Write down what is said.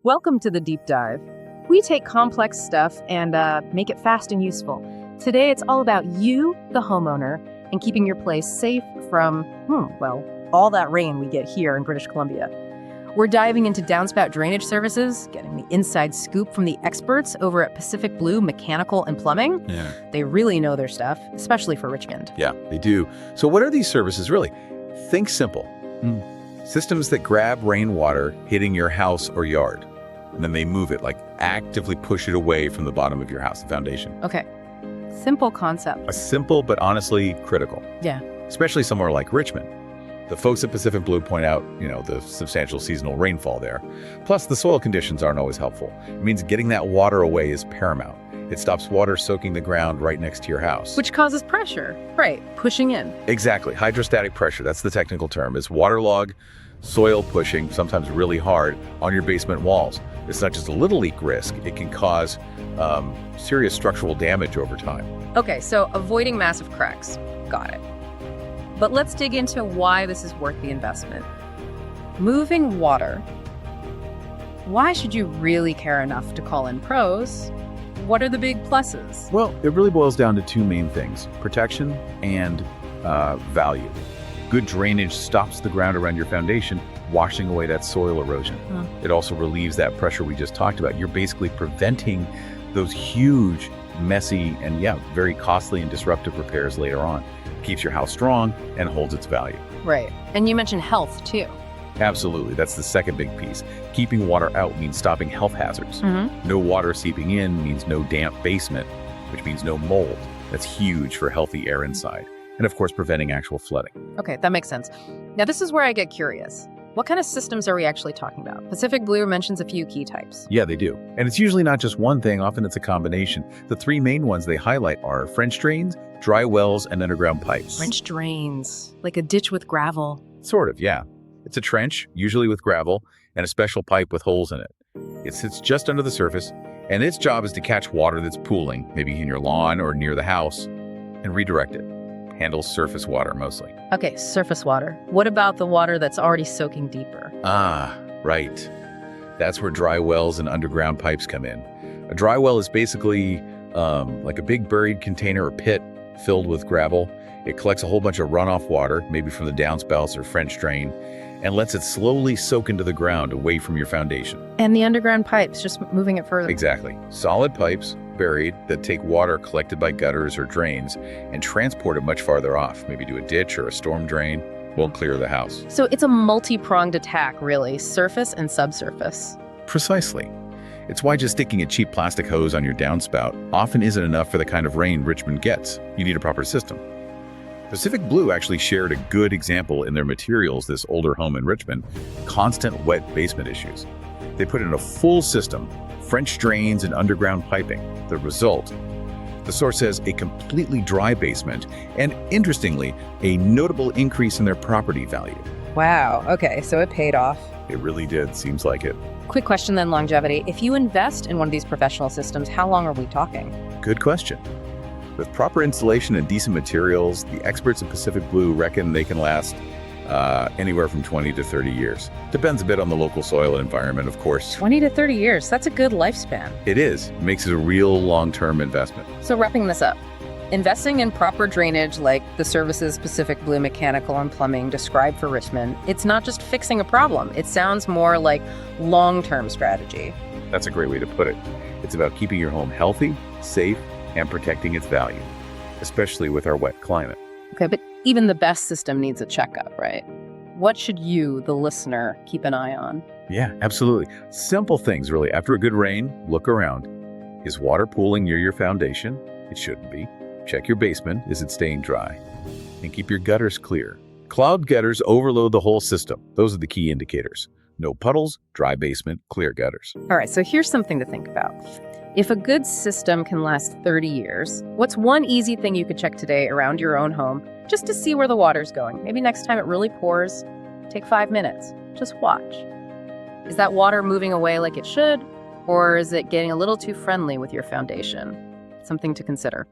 Welcome to the deep dive. We take complex stuff and make it fast and useful. Today, it's all about you, the homeowner, and keeping your place safe from, all that rain we get here in British Columbia. We're diving into Downspout drainage services, getting the inside scoop from the experts over at Pacific Blue Mechanical and Plumbing. Yeah. They really know their stuff, especially for Richmond. Yeah, they do. So what are these services really? Think simple. Systems that grab rainwater hitting your house or yard, and then they move it, like actively push it away from the bottom of your house, the foundation. Okay, simple concept. A simple but honestly critical. Yeah. Especially somewhere like Richmond. The folks at Pacific Blue point out, the substantial seasonal rainfall there. Plus, the soil conditions aren't always helpful. It means getting that water away is paramount. It stops water soaking the ground right next to your house. Which causes pressure, right, pushing in. Exactly. Hydrostatic pressure, that's the technical term, is waterlog, soil pushing, sometimes really hard, on your basement walls. It's not just a little leak risk, it can cause serious structural damage over time. Okay, so avoiding massive cracks. Got it. But let's dig into why this is worth the investment. Moving water. Why should you really care enough to call in pros? What are the big pluses? Well, it really boils down to two main things: protection and value. Good drainage stops the ground around your foundation, washing away that soil erosion. It also relieves that pressure we just talked about. You're basically preventing those huge, messy, and very costly and disruptive repairs later on. Keeps your house strong and holds its value. Right. And you mentioned health, too. Absolutely. That's the second big piece. Keeping water out means stopping health hazards. No water seeping in means no damp basement, which means no mold. That's huge for healthy air inside. And of course, preventing actual flooding. Okay, that makes sense. Now, this is where I get curious. What kind of systems are we actually talking about? Pacific Blue mentions a few key types. Yeah, they do. And it's usually not just one thing, often it's a combination. The three main ones they highlight are French drains, dry wells, and underground pipes. French drains, like a ditch with gravel. Sort of, yeah. It's a trench, usually with gravel, and a special pipe with holes in it. It sits just under the surface, and its job is to catch water that's pooling, maybe in your lawn or near the house, and redirect it. Handles surface water mostly. Okay, surface water. What about the water that's already soaking deeper? Ah, right. That's where dry wells and underground pipes come in. A dry well is basically like a big buried container or pit filled with gravel. It collects a whole bunch of runoff water, maybe from the downspouts or French drain, and lets it slowly soak into the ground away from your foundation. And the underground pipes, just moving it further. Exactly. Solid pipes, buried, that take water collected by gutters or drains and transport it much farther off, maybe to a ditch or a storm drain. Won't clear the house. So it's a multi-pronged attack, really, surface and subsurface. Precisely. It's why just sticking a cheap plastic hose on your downspout often isn't enough for the kind of rain Richmond gets. You need a proper system. Pacific Blue actually shared a good example in their materials, this older home in Richmond, constant wet basement issues. They put in a full system, French drains and underground piping. The result, the source says, a completely dry basement, and interestingly, a notable increase in their property value. Wow, okay, so it paid off. It really did, seems like it. Quick question then, longevity. If you invest in one of these professional systems, how long are we talking? Good question. With proper installation and decent materials, the experts at Pacific Blue reckon they can last anywhere from 20 to 30 years. Depends a bit on the local soil and environment, of course. 20 to 30 years, that's a good lifespan. It is. It makes it a real long-term investment. So wrapping this up, investing in proper drainage like the services Pacific Blue Mechanical and Plumbing described for Richmond, it's not just fixing a problem. It sounds more like long-term strategy. That's a great way to put it. It's about keeping your home healthy, safe, and protecting its value, especially with our wet climate. Okay, but even the best system needs a checkup, right? What should you, the listener, keep an eye on? Yeah, absolutely. Simple things, really. After a good rain, look around. Is water pooling near your foundation? It shouldn't be. Check your basement. Is it staying dry? And keep your gutters clear. Clogged gutters overload the whole system. Those are the key indicators. No puddles, dry basement, clear gutters. All right, so here's something to think about. If a good system can last 30 years, what's one easy thing you could check today around your own home just to see where the water's going? Maybe next time it really pours, take 5 minutes. Just watch. Is that water moving away like it should, or is it getting a little too friendly with your foundation? Something to consider.